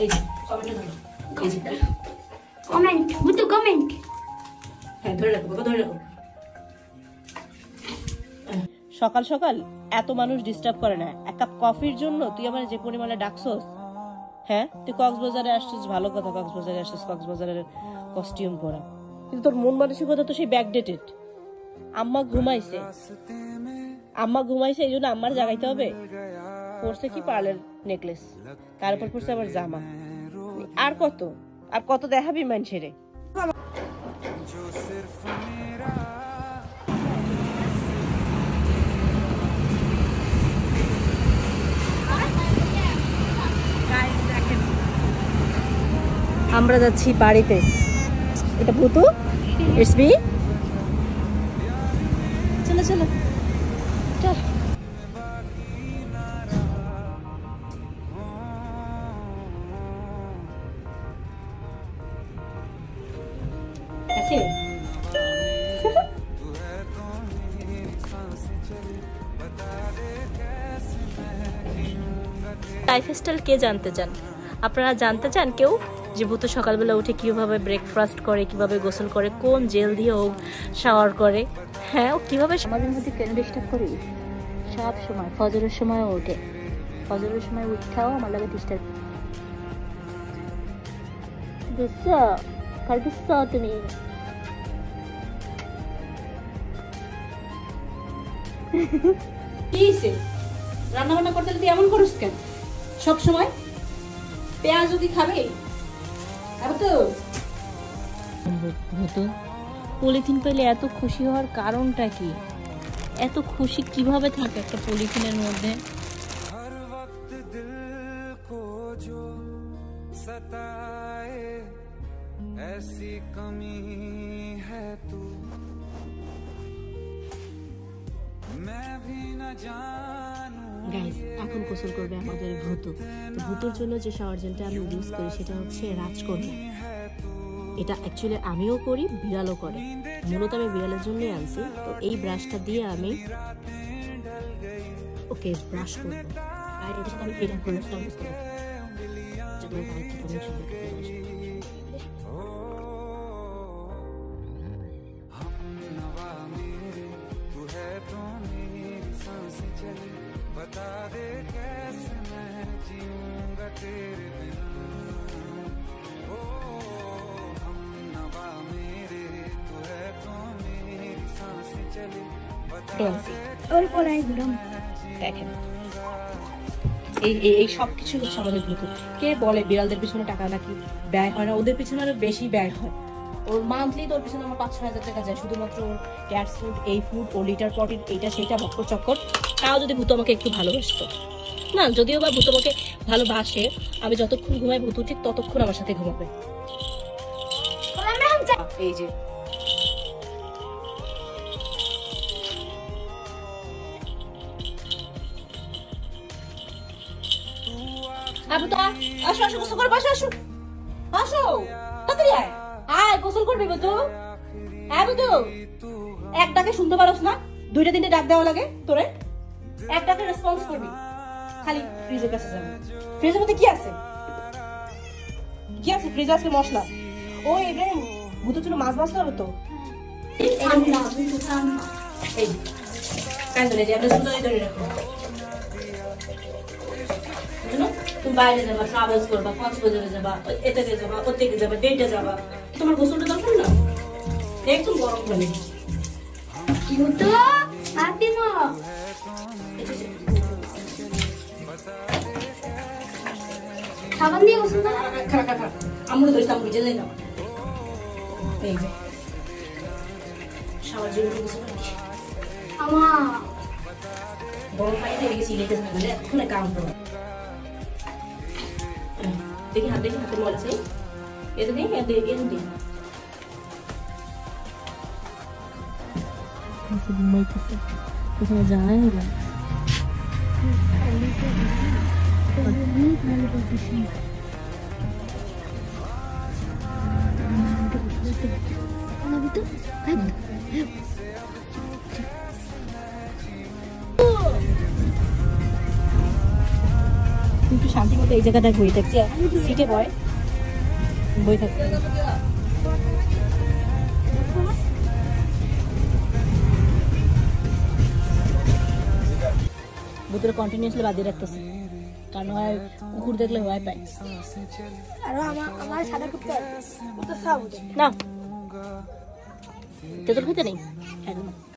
এই যে কমেন্টে ধরো, এই যে কমেন্ট বুতু কমেন্ট। হ্যাঁ ধরে রাখো বাবা, ধরে রাখো। সকাল সকাল এত মানুষ ডিস্টার্ব করে না, এক কাপ কফির জন্য তুই আমার যে পরিমাণে ডাকছস। হ্যাঁ তুই কক্সবাজারে আসছিস, ভালো কথা, কক্সবাজারে আসছিস, কক্সবাজারের কস্টিউম পরা, কিন্তু তোর মন মানসিকতা তো সেই ব্যাকডেটেড। আম্মা ঘুমাইছে, আম্মা ঘুমাইছে, এই জন্য আম্মার জাগাইতে হবে। পরছে কি পার্লের নেকলেস, তার উপর পরছে আবার জামা। আর কত আর কত দেখাবি মানুষেরে? আমরা যাচ্ছি বাড়িতে। এটা ভূতু, ইটস মি। চলো চলো চল। লাইফস্টাইল কে জানতে চান? আপনারা জানতে চান কেউ যে ভূত সকালবেলা উঠে কিভাবে ব্রেকফাস্ট করে, কিভাবে গোসল করে, কোন জেল দিয়ে ও শাওয়ার করে, হ্যাঁ ও কিভাবে আমাদের মধ্যে কেন ডিস্টার্ব করি? সব সময় ফজরের সময় ওঠে, ফজরের সময় উঠাও আমার লাগে ডিস্টার্ব দিচ্ছ। কার দিচ্ছ তুমি? কি হইছে? রান্না বান্না করতে তুই এমন করিস কেন সব সময়? পেঁয়াজ কি খাবে? আর তো ভূত পলিথিন পেলে এত খুশি হওয়ার কারণটা কি? এত খুশি কিভাবে থাকে একটা পলিথিনের মধ্যে? গাইস এখন গোসল করবে আমাদের ভূত। তো ভূতের জন্য যে শাওয়ার জেলটা আমি ইউজ করি সেটা হচ্ছে রাজকন্যা। এটা অ্যাকচুয়ালি আমিও করি, বিড়ালও করে, মূলত আমি বিড়ালের জন্যই আনছি। তো এই ব্রাশটা দিয়ে আমি ওকে ব্রাশ করবো, আর এটার সাথে আমি ফিট করে ইউজ করবো যাতে আমার গায়ে থেকে অনেক সুন্দর খেতে আসে। দেখেন এই সবকিছু হচ্ছে আমাদের ভূত। কে বলে বিড়ালদের পিছনে টাকা নাকি ব্যয় হয় না? ওদের পিছনে আরো বেশি ব্যয় হয়। ওর মান্থলি তোর পিছনে আমার 5-6 হাজার টাকা যায় শুধুমাত্র ওর ক্যাটস ফুড, এই ফুড, ও লিটার পটির এইটা সেইটা বক্কর চক্কর। তাও যদি ভূত আমাকে একটু ভালোবাসতো না, যদিও বা ভূত আমাকে ভালোবাসে, আমি যতক্ষণ ঘুমাই ভূত ঠিক ততক্ষণ আমার সাথে ঘুমাবে। এই যে আসো আসো গোসল করবো, আসো আসো আসো তাড়াতাড়ি আয়, আয় গোসল করবি বুতু। হ্যাঁ বুতু, এক ডাকে শুনতে পারোস না? 2-3 ডাক দেওয়া লাগে তোরে? এক ডাকে রেসপন্স করবি, খালি ফ্রিজের কাছে যাবি। ফ্রিজের মধ্যে কি আছে? কি আছে ফ্রিজে? আজকে মশলা। ও ইব্রাহিম, ভূতের জন্য মাছ ভাজতে হবে তো। এই কান ধরে যে আমরা সুন্দর ধরে রাখো। তুমি বাইরে যাবা, ট্রাভেলস করবা, কক্সবাজারে যাবা, এতে যাবা, ওতে যাবা, ডেটে যাবা, তোমার গোসলটা দরকার না? একদম গরম পানি। বুতু ফাতিমা সাবান দিয়ে গোসল করো। খারাপ খারাপ আমরা ধরে তাম বুঝে যাই না। এই যে শাওয়ার জেল গোসল করি আমা গরম পানিতে রেখেছি, লেগে যাবে মানে এক্ষুনি কাম করো। দেখি হাতে মলছে এতে নেই, এতে নেই। ঘুমাইতেছে, কোথাও যায় না। একটু শান্তি মতো এই জায়গাটায় বই থাকছি, সিটে বই থাকতে। ভূতের কন্টিনিউসলি বাদ দিয়ে রাখতেছে, কারণ হয় কুকুর দেখলে ভয় পায়। আর আমার সাদা কুত্তা তো খাবো না তেতুল খেতে নেই, একদম।